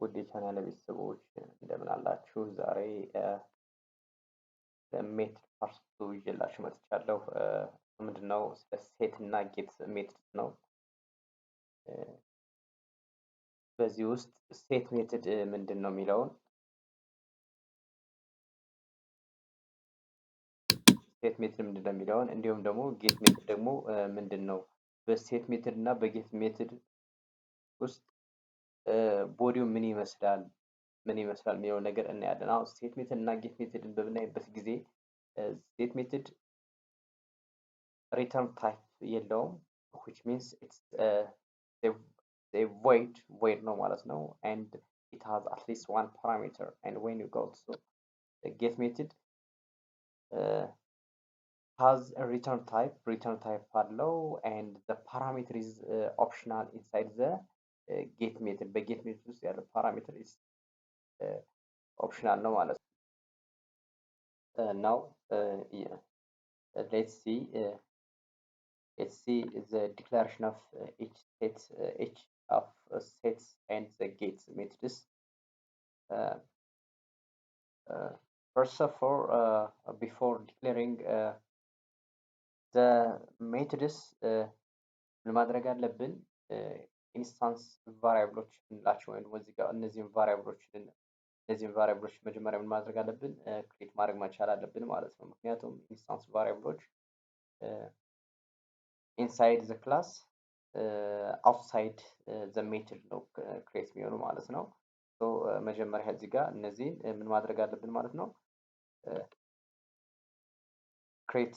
ውድ የቻናሌ ቤተሰቦች እንደምን አላችሁ? ዛሬ ሜትድ ፓርት ቱ ይዤላችሁ መጥቻለሁ። ምንድነው? ስለ ሴት እና ጌት ሜትድ ነው። በዚህ ውስጥ ሴት ሜትድ ምንድን ነው የሚለውን ሴት ሜትድ ምንድን ነው የሚለውን እንዲሁም ደግሞ ጌት ሜትድ ደግሞ ምንድን ነው፣ በሴት ሜትድ እና በጌት ሜትድ ውስጥ ቦዲው ምን ይመስላል የሚለው ነገር እናያለን። አሁን ሴት ሜትድ እና ጌት ሜትድን በምናይበት ጊዜ ሴት ሜትድ return type የለውም which means it's a void ነው ማለት ነው, and it has at least one parameter, and when you go to the get method has a return type አለው, and the parameter is optional inside the get method. በget method ውስጥ ያለው parameter is optional ነው ማለት ነው. Now yeah, let's see the declaration of each of sets and the get methods. First of all, before declaring the methods, ምን ማድረግ አለብን? ኢንስታንስ ቫሪያብሎች እንላቸው ወይም እዚህ ጋር እነዚህን ቫሪያብሎች መጀመሪያ ምን ማድረግ አለብን? ክሬት ማድረግ መቻል አለብን ማለት ነው። ምክንያቱም ኢንስታንስ ቫሪያብሎች inside the class outside the method ነው ክሬት የሚሆኑ ማለት ነው። ሶ መጀመሪያ እዚህ ጋር እነዚህን ምን ማድረግ አለብን ማለት ነው? ክሬት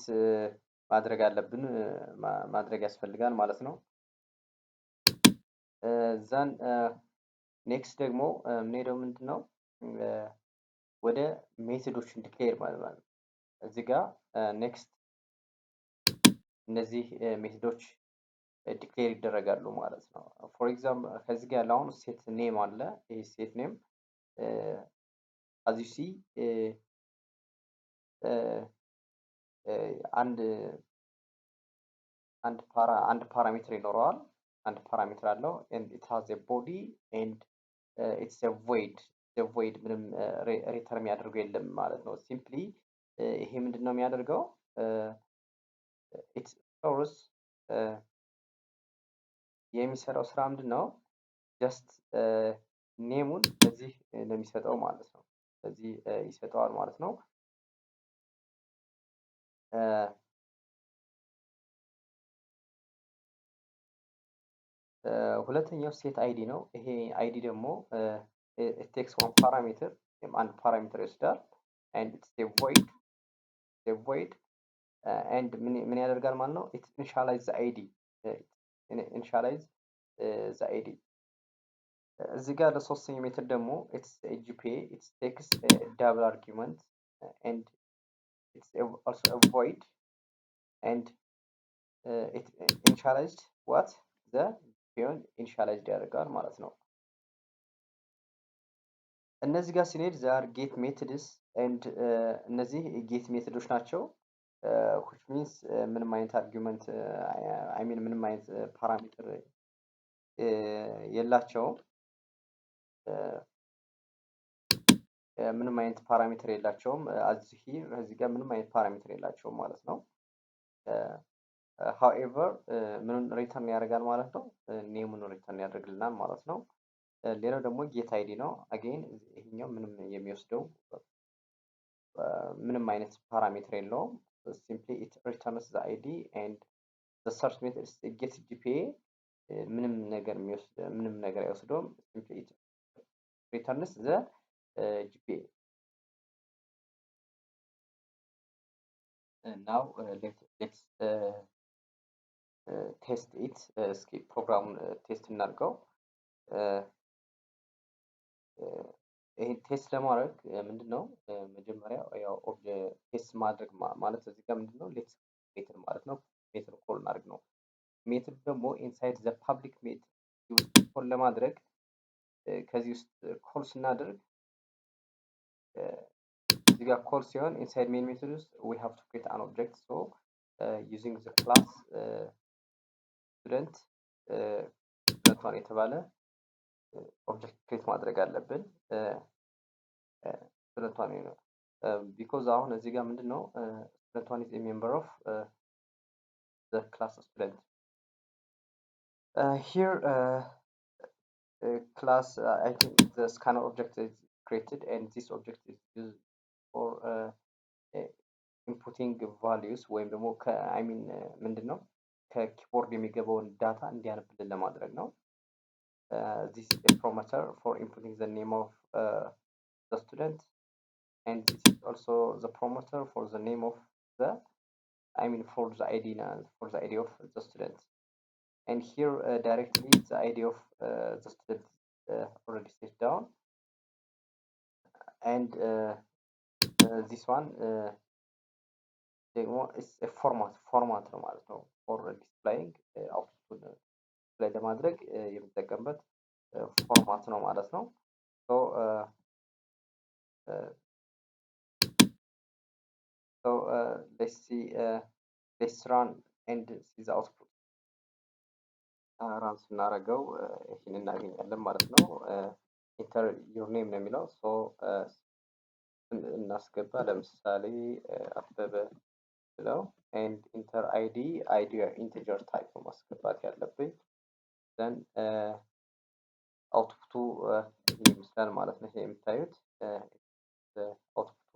ማድረግ ያስፈልጋል ማለት ነው። ዘን ኔክስት ደግሞ የምንሄደው ምንድነው? ወደ ሜቶዶችን ዲክሌር ማለት ነው። እዚህ ጋር ኔክስት እነዚህ ሜቶዶች ዲክሌር ይደረጋሉ ማለት ነው። ፎር ኤግዛምፕል ከዚህ ጋር ያለው አሁን ሴት ኔም አለ። ይሄ ሴት ኔም as you see አንድ ፓራሜትር ይኖረዋል። አንድ ፓራሜትር አለው and it has a body and it's a void ምንም ሪተርን የሚያደርገው የለም ማለት ነው። ሲምፕሊ ይሄ ምንድነው የሚያደርገው? it stores የሚሰራው ስራ ምንድነው? ጀስት ኔሙን እዚህ ነው የሚሰጠው ማለት ነው። እዚህ ይሰጠዋል ማለት ነው። ሁለተኛው ሴት አይዲ ነው። ይሄ አይዲ ደግሞ it takes one parameter አንድ ፓራሜትር ይወስዳል and it's a void and ምን ያደርጋል ማለት ነው? it initialize the id እዚህ ጋር ለሶስተኛው ሜትር ደግሞ it's a gpa, it takes a double argument and it's also a void and it initialized what the ቢሆን ኢኒሻላይዝድ ያደርጋል ማለት ነው። እነዚህ ጋር ስንሄድ ዛር ጌት ሜትድስ ኤንድ እነዚህ ጌት ሜትዶች ናቸው። which means ምንም አይነት አርጊውመንት ምንም አይነት ፓራሜትር የላቸውም። ምንም አይነት ፓራሜትር የላቸውም። እዚህ ጋር ምንም አይነት ፓራሜትር የላቸውም ማለት ነው። however ምንን ሪተርን ያደርጋል ማለት ነው? ኔሙን ሪተርን ያደርግልናል ማለት ነው። ሌላው ደግሞ ጌት አይዲ ነው። አጌን ይሄኛው ምንም የሚወስደው ምንም አይነት ፓራሜትር የለውም። simply it returns the id and the search method is get gpa ምንም ነገር አይወስደውም። simply it returns the gpa. and now let's ቴስት ኢት። እስኪ ፕሮግራሙን ቴስት እናድርገው። ይሄን ቴስት ለማድረግ ምንድነው መጀመሪያ ያው ቴስት ማድረግ ማለት እዚህ ጋር ምንድነው ሌትስ ሜትድ ማለት ነው። ሜትድ ኮል እናድርግ ነው። ሜትድ ደግሞ ኢንሳይድ ዘ ፐብሊክ ሜትድ ውስጥ ኮል ለማድረግ ከዚህ ውስጥ ኮል ስናደርግ እዚህ ጋር ኮል ሲሆን ኢንሳይድ ሜን ሜትድ ውስጥ we have to create an object, so using the class student የተባለ ኦብጀክት ክሬት ማድረግ አለብን። student one ነው because አሁን እዚህ ጋር ምንድነው student one is a member of the class student. Here class I think the scanner object is created and this object is used for inputting values ወይም ደግሞ I mean ምንድነው ከኪቦርድ የሚገባውን ዳታ እንዲያነብልን ለማድረግ ነው። This is a parameter for inputting the name of the student, and this is also the parameter for the name of the for the ID of the student. And here directly the ID of the student already set down, and this one is a format ነው ማለት ነው for displaying output ላይ ለማድረግ የምንጠቀምበት ፎርማት ነው ማለት ነው። so let's run and see the output. ራን ስናደርገው ይህን እናገኛለን ማለት ነው። enter your name ነው የሚለው so እናስገባ ለምሳሌ አበበ ብለው and enter id integer type ነው ማስገባት ያለብኝ then አውትፑቱ ይሄን ይመስላል ማለት ነው። ይሄ የምታዩት አውትፑቱ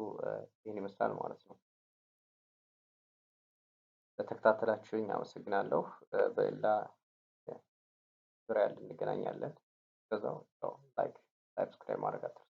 ይሄን ይመስላል ማለት ነው። ለተከታተላችሁኝ አመሰግናለሁ። በሌላ ዙሪያ እንገናኛለን። ከዛው ላይክ ሰብስክራይብ ማድረግ አትርሱ።